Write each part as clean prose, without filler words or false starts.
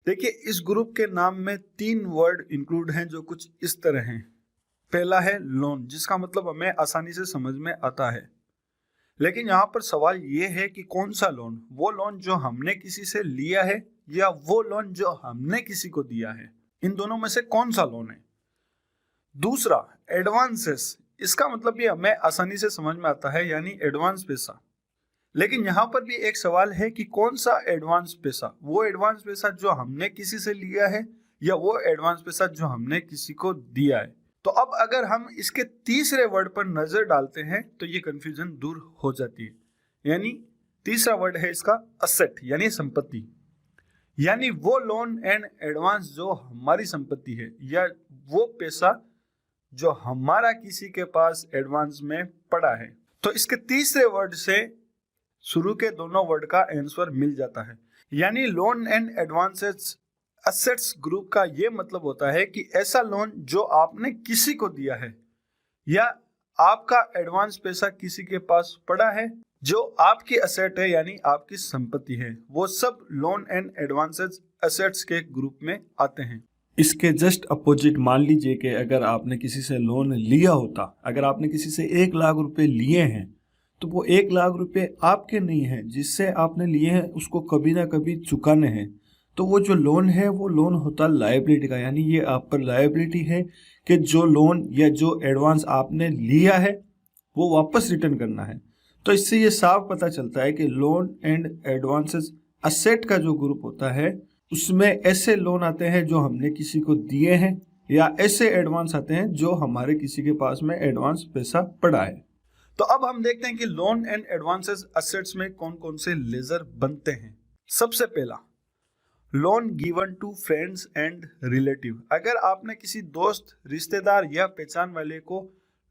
देखिए, इस ग्रुप के नाम में 3 वर्ड इंक्लूड हैं जो कुछ इस तरह हैं। पहला है लोन, जिसका मतलब हमें आसानी से समझ में आता है। लेकिन यहाँ पर सवाल ये है कि कौन सा लोन, वो लोन जो हमने किसी से लिया है या वो लोन जो हमने किसी को दिया है, इन दोनों में से कौन सा लोन है। दूसरा, एडवांसेस, इसका मतलब भी हमें आसानी से समझ में आता है, यानी एडवांस पैसा। लेकिन यहाँ पर भी एक सवाल है कि कौन सा एडवांस पैसा, वो एडवांस पैसा जो हमने किसी से लिया है या वो एडवांस पैसा जो हमने किसी को दिया है। तो अब अगर हम इसके तीसरे वर्ड पर नजर डालते हैं तो ये कंफ्यूजन दूर हो जाती है। यानी तीसरा वर्ड है इसका असेट, यानी संपत्ति। यानी वो लोन एंड एडवांस जो हमारी संपत्ति है या वो पैसा जो हमारा किसी के पास एडवांस में पड़ा है। तो इसके तीसरे वर्ड से शुरू के दोनों वर्ड का आंसर मिल जाता है। यानी loan and advances assets group का ये मतलब होता है कि ऐसा लोन जो आपने किसी को दिया है या आपका एडवांस पैसा किसी के पास पड़ा है जो आपकी असेट है, यानी आपकी संपत्ति है, वो सब लोन एंड एडवांसेस असेट्स के ग्रुप में आते हैं। इसके जस्ट अपोजिट मान लीजिए कि अगर आपने किसी से लोन लिया होता, अगर आपने किसी से 1 लाख रुपए लिए हैं तो वो 1 लाख रुपए आपके नहीं हैं, जिससे आपने लिए हैं उसको कभी ना कभी चुकाने हैं। तो वो जो लोन है वो लोन होता लायबिलिटी का, यानी ये आप पर लायबिलिटी है कि जो लोन या जो एडवांस आपने लिया है वो वापस रिटर्न करना है। तो इससे ये साफ पता चलता है कि लोन एंड एडवांसेस असेट का जो ग्रुप होता है उसमें ऐसे लोन आते हैं जो हमने किसी को दिए हैं या ऐसे एडवांस आते हैं जो हमारे किसी के पास में एडवांस पैसा पड़ा है। तो अब हम देखते हैं कि लोन एंड एडवांसेस असेट्स में कौन कौन से लेजर बनते हैं। सबसे पहला, loan given to friends and relative. अगर आपने किसी दोस्त, रिश्तेदार या पहचान वाले को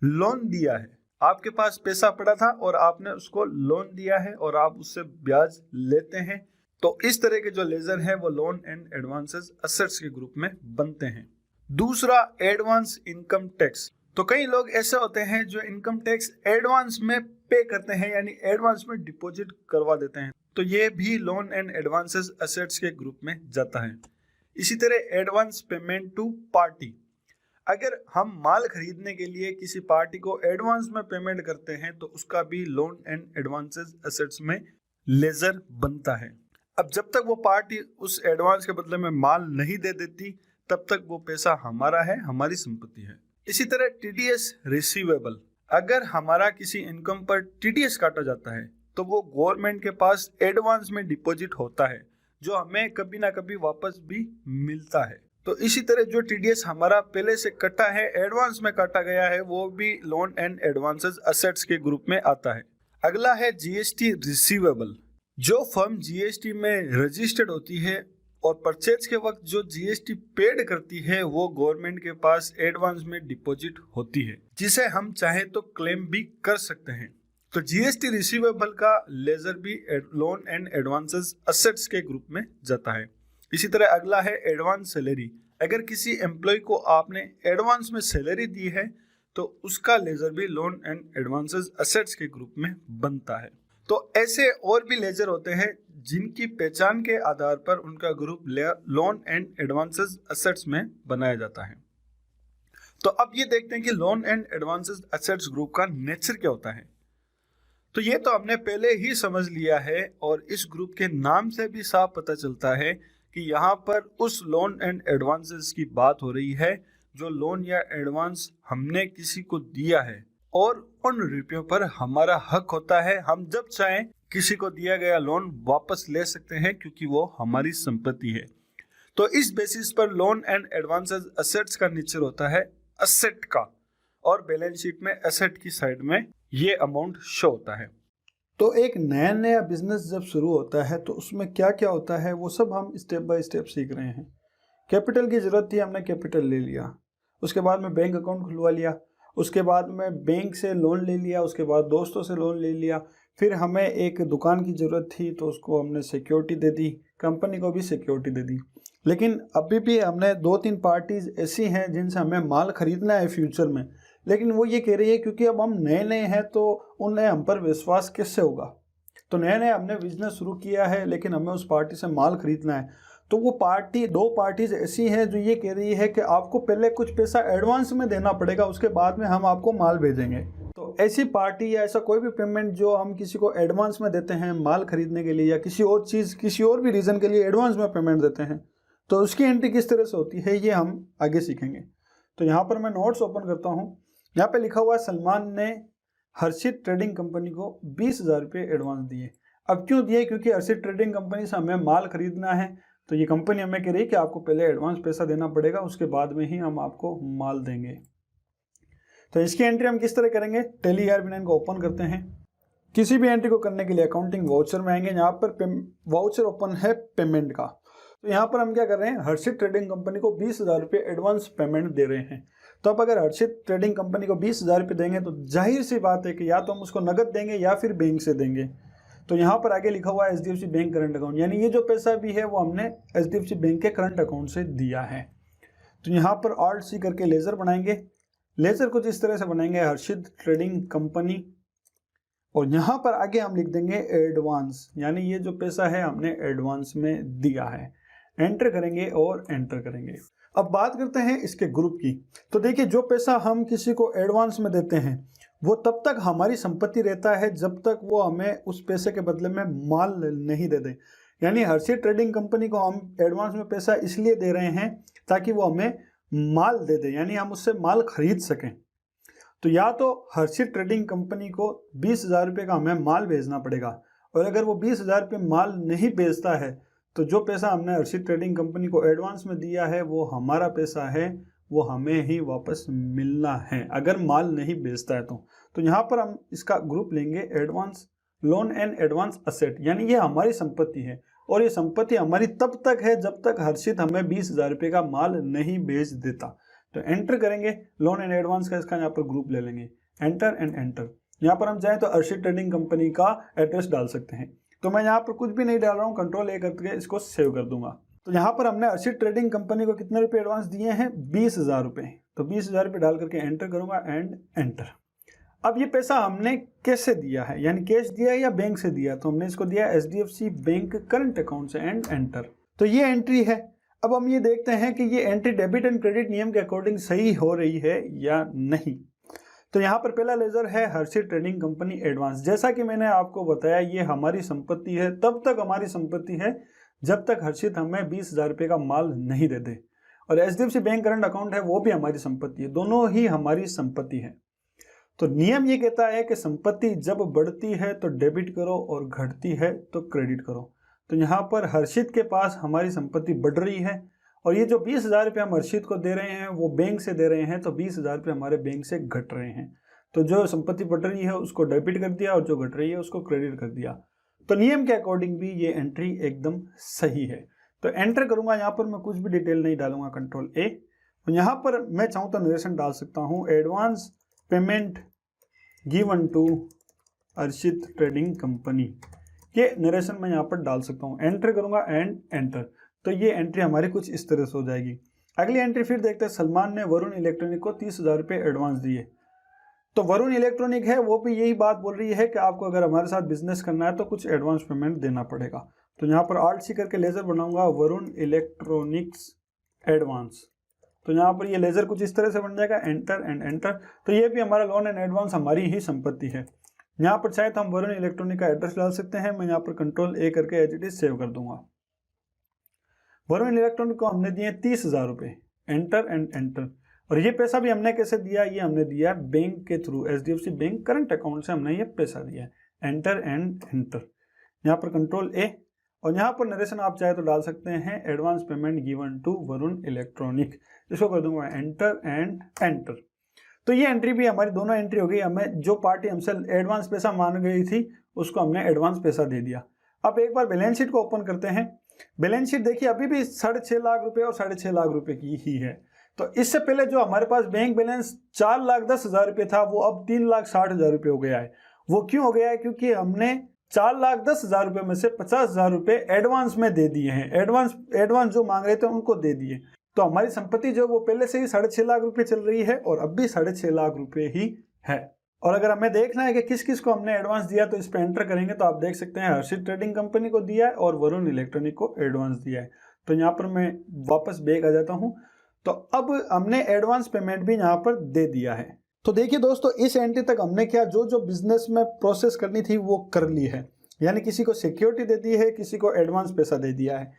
लोन दिया है, आपके पास पैसा पड़ा था और आपने उसको लोन दिया है और आप उससे ब्याज लेते हैं, तो इस तरह के जो लेजर हैं वो लोन एंड एडवांसेस असेट्स के ग्रुप में बनते हैं। दूसरा, एडवांस इनकम टैक्स। तो कई लोग ऐसे होते हैं जो इनकम टैक्स एडवांस में पे करते हैं, यानी एडवांस में डिपॉजिट करवा देते हैं, तो ये भी लोन एंड एडवांसेस असेट्स के ग्रुप में जाता है। इसी तरह एडवांस पेमेंट टू पार्टी। अगर हम माल खरीदने के लिए किसी पार्टी को एडवांस में पेमेंट करते हैं तो उसका भी लोन एंड एडवांसेस असेट्स में लेजर बनता है। अब जब तक वो पार्टी उस एडवांस के बदले में माल नहीं दे देती तब तक वो पैसा हमारा है, हमारी संपत्ति है। इसी तरह टीडीएस रिसीवेबल। अगर हमारा किसी इनकम पर टीडीएस काटा जाता है तो वो गवर्नमेंट के पास एडवांस में डिपॉजिट होता है जो हमें कभी ना कभी वापस भी मिलता है। तो इसी तरह जो टीडीएस हमारा पहले से कटा है, एडवांस में काटा गया है, वो भी लोन एंड एडवांसेस असेट्स के ग्रुप में आता है। अगला है जीएसटी रिसीवेबल। जो फर्म जीएसटी में रजिस्टर्ड होती है और परचेज के वक्त जो जीएसटी पेड करती है वो गवर्नमेंट के पास एडवांस में डिपॉजिट होती है, जिसे हम चाहे तो क्लेम भी कर सकते हैं। तो जीएसटी रिसीवेबल का लेजर भी लोन एंड एडवांसेस असेट्स के ग्रुप में जाता है। इसी तरह अगला है एडवांस सैलरी। अगर किसी एम्प्लॉय को आपने एडवांस में सैलरी दी है तो उसका लेजर भी लोन एंड एडवांसेस असेट्स के ग्रुप में बनता है। तो ऐसे और भी लेजर होते हैं जिनकी पहचान के आधार पर उनका group loan and advances assets में बनाया जाता है। तो अब ये देखते हैं कि loan and advances assets group का नेचर क्या होता है। तो ये तो हमने पहले ही समझ लिया है और इस ग्रुप के नाम से भी साफ पता चलता है कि यहाँ पर उस लोन एंड एडवांसेस की बात हो रही है जो लोन या एडवांस हमने किसी को दिया है और उन रुपयों पर हमारा हक होता है। हम जब चाहें किसी को दिया गया लोन वापस ले सकते हैं क्योंकि वो हमारी संपत्ति है। तो इस बेसिस पर लोन एंड एडवांसेस असेट्स का नेचर होता है असेट का, और बैलेंस शीट में एसेट की साइड में ये अमाउंट शो होता है। तो एक नया नया बिजनेस जब शुरू होता है तो उसमें क्या क्या होता है वो सब हम स्टेप बाय स्टेप सीख रहे हैं। कैपिटल की ज़रूरत थी, हमने कैपिटल ले लिया, उसके बाद में बैंक अकाउंट खुलवा लिया, उसके बाद में बैंक से लोन ले लिया, उसके बाद दोस्तों से लोन ले लिया, फिर हमें एक दुकान की ज़रूरत थी तो उसको हमने सिक्योरिटी दे दी, कंपनी को भी सिक्योरिटी दे दी। लेकिन अभी भी हमने 2-3 पार्टीज ऐसी हैं जिनसे हमें माल खरीदना है फ्यूचर में, लेकिन वो ये कह रही है क्योंकि अब हम नए नए हैं तो उन्हें हम पर विश्वास कैसे होगा। तो नए नए हमने बिजनेस शुरू किया है लेकिन हमें उस पार्टी से माल खरीदना है, तो वो पार्टी, दो पार्टीज ऐसी हैं जो ये कह रही है कि आपको पहले कुछ पैसा एडवांस में देना पड़ेगा, उसके बाद में हम आपको माल भेजेंगे। तो ऐसी पार्टी या ऐसा कोई भी पेमेंट जो हम किसी को एडवांस में देते हैं माल खरीदने के लिए या किसी और चीज़, किसी और भी रीज़न के लिए एडवांस में पेमेंट देते हैं, तो उसकी एंट्री किस तरह से होती है ये हम आगे सीखेंगे। तो यहाँ पर मैं नोट्स ओपन करता हूँ। यहाँ पे लिखा हुआ है सलमान ने हर्षित ट्रेडिंग कंपनी को 20,000 रुपये एडवांस दिए। अब क्यों दिए? क्योंकि हर्षित ट्रेडिंग कंपनी से हमें माल खरीदना है, तो ये कंपनी हमें कह रही है कि आपको पहले एडवांस पैसा देना पड़ेगा, उसके बाद में ही हम आपको माल देंगे। तो इसकी एंट्री हम किस तरह करेंगे? टैली ERP9 को ओपन करते हैं। किसी भी एंट्री को करने के लिए अकाउंटिंग वाउचर में आएंगे। यहाँ पर वाउचर ओपन है पेमेंट का। तो यहाँ पर हम क्या कर रहे हैं? हर्षित ट्रेडिंग कंपनी को 20,000 रुपये एडवांस पेमेंट दे रहे हैं। तो अब अगर हर्षित ट्रेडिंग कंपनी को 20,000 रुपये देंगे तो जाहिर सी बात है कि या तो हम उसको नगद देंगे या फिर बैंक से देंगे। तो यहाँ पर आगे लिखा हुआ है HDFC बैंक करंट अकाउंट, यानी ये जो पैसा भी है वो हमने HDFC बैंक के करंट अकाउंट से दिया है। तो यहाँ पर Alt+C करके लेजर बनाएंगे। लेजर कुछ इस तरह से बनाएंगे, हर्षित ट्रेडिंग कंपनी, और यहाँ पर आगे हम लिख देंगे एडवांस, यानी ये जो पैसा है हमने एडवांस में दिया है। एंटर करेंगे और एंटर करेंगे। अब बात करते हैं इसके ग्रुप की। तो देखिए, जो पैसा हम किसी को एडवांस में देते हैं वो तब तक हमारी संपत्ति रहता है जब तक वो हमें उस पैसे के बदले में माल नहीं दे दे। यानी हर्षित ट्रेडिंग कंपनी को हम एडवांस में पैसा इसलिए दे रहे हैं ताकि वो हमें माल दे दे, यानी हम उससे माल खरीद सकें। तो या तो हर्षित ट्रेडिंग कंपनी को 20,000 रुपये का हमें माल भेजना पड़ेगा, और अगर वो 20,000 रुपये माल नहीं भेजता है तो जो पैसा हमने हर्षित ट्रेडिंग कंपनी को एडवांस में दिया है वो हमारा पैसा है, वो हमें ही वापस मिलना है अगर माल नहीं बेचता है। तो यहाँ पर हम इसका ग्रुप लेंगे advance loan and advance asset, यानी ये हमारी संपत्ति है और ये संपत्ति हमारी तब तक है जब तक हर्षित हमें 20,000 रुपये का माल नहीं बेच देता। तो एंटर करेंगे लोन एंड एडवांस का, इसका यहाँ पर ग्रुप ले लेंगे। Enter and enter. यहाँ पर हम चाहें तो हर्षित ट्रेडिंग कंपनी का एड्रेस डाल सकते हैं। तो मैं यहाँ पर कुछ भी नहीं डाल रहा हूँ, कंट्रोल A करके इसको सेव कर दूंगा। तो यहाँ पर हमने हर्षित ट्रेडिंग कंपनी को कितने रुपए एडवांस दिए हैं? 20,000 रुपये। तो 20,000 रुपये डाल करके एंटर करूंगा एंड एंटर। अब ये पैसा हमने कैसे दिया है, यानी कैश दिया है या बैंक से दिया? तो हमने इसको दिया HDFC बैंक करंट अकाउंट से एंड एंटर। तो ये एंट्री है। अब हम ये देखते हैं कि ये एंट्री डेबिट एंड क्रेडिट नियम के अकॉर्डिंग सही हो रही है या नहीं। तो यहाँ पर पहला लेजर है हर्षित ट्रेडिंग कंपनी एडवांस। जैसा कि मैंने आपको बताया ये हमारी संपत्ति है, तब तक हमारी संपत्ति है जब तक हर्षित हमें 20,000 रुपये का माल नहीं दे दे। और HDFC बैंक करंट अकाउंट है वो भी हमारी संपत्ति है, दोनों ही हमारी संपत्ति है। तो नियम ये कहता है कि संपत्ति जब बढ़ती है तो डेबिट करो और घटती है तो क्रेडिट करो। तो यहाँ पर हर्षित के पास हमारी संपत्ति बढ़ रही है और ये जो 20,000 रुपये हम हर्षित को दे रहे हैं वो बैंक से दे रहे हैं, तो 20,000 रुपये हमारे बैंक से घट रहे हैं। तो जो संपत्ति बढ़ रही है उसको डेबिट कर दिया और जो घट रही है उसको क्रेडिट कर दिया। तो नियम के अकॉर्डिंग भी ये एंट्री एकदम सही है। तो एंटर करूंगा, यहाँ पर मैं कुछ भी डिटेल नहीं डालूंगा, कंट्रोल A। और यहाँ पर मैं चाहूँ तो नरेशन डाल सकता हूँ, advance payment given to Harshit trading company, ये नरेशन मैं यहाँ पर डाल सकता हूँ। एंटर करूंगा एंड एंटर। तो ये एंट्री हमारी कुछ इस तरह से हो जाएगी। अगली एंट्री फिर देखते हैं, सलमान ने वरुण इलेक्ट्रॉनिक को 30,000 रुपये एडवांस दिए। तो वरुण इलेक्ट्रॉनिक है वो भी यही बात बोल रही है कि आपको अगर हमारे साथ बिजनेस करना है तो कुछ एडवांस पेमेंट देना पड़ेगा। तो यहाँ पर Alt+C करके लेजर बनाऊंगा, वरुण इलेक्ट्रॉनिक्स एडवांस। तो यहाँ पर ये लेजर कुछ इस तरह से बन जाएगा, एंटर एंड एंटर। तो ये भी हमारा लोन एंड एडवांस हमारी ही संपत्ति है। यहाँ पर चाहे तो हम वरुण इलेक्ट्रॉनिक का एड्रेस डाल सकते हैं। मैं यहाँ पर कंट्रोल A करके एज इट इज सेव कर दूंगा। वरुण इलेक्ट्रॉनिक को हमने दिए 30,000 रुपये, एंटर एंड एंटर। और ये पैसा भी हमने कैसे दिया? ये हमने दिया बैंक के through, HDFC bank current account से हमने ये पैसा दिया। Enter and enter. यहाँ पर कंट्रोल A और यहाँ पर नरेशन आप चाहे तो डाल सकते हैं, advance payment given to Varun electronic. इसको कर दूंगा एंटर एंड एंटर। तो ये एंट्री भी हमारी दोनों एंट्री हो गई। हमें जो पार्टी हमसे एडवांस पैसा मांग गई थी उसको हमने एडवांस पैसा दे दिया। अब एक बार बैलेंस शीट को ओपन करते हैं। बैलेंस शीट देखिए अभी भी 6.5 लाख रुपए और 6.5 लाख रुपए की ही है। तो इससे पहले जो हमारे पास बैंक बैलेंस 4,10,000 रुपये था वो अब 3,60,000 रुपये हो गया है। वो क्यों हो गया है? क्योंकि हमने 4,10,000 रुपये में से 50,000 रुपये एडवांस में दे दिए हैं। एडवांस जो मांग रहे थे उनको दे दिए। तो हमारी संपत्ति जो वो पहले से ही 6.5 लाख रुपये चल रही है और अब भी 6.5 लाख रुपये ही है। और अगर हमें देखना है कि किस किस को हमने एडवांस दिया तो इस पर एंटर करेंगे तो आप देख सकते हैं हर्षित ट्रेडिंग कंपनी को दिया है और वरुण इलेक्ट्रॉनिक को एडवांस दिया है। तो यहाँ पर मैं वापस बैक आ जाता हूँ। तो अब हमने एडवांस पेमेंट भी यहाँ पर दे दिया है। तो देखिए दोस्तों, इस एंट्री तक हमने क्या जो जो बिजनेस में प्रोसेस करनी थी वो कर ली है, यानी किसी को सिक्योरिटी दे दी है, किसी को एडवांस पैसा दे दिया है।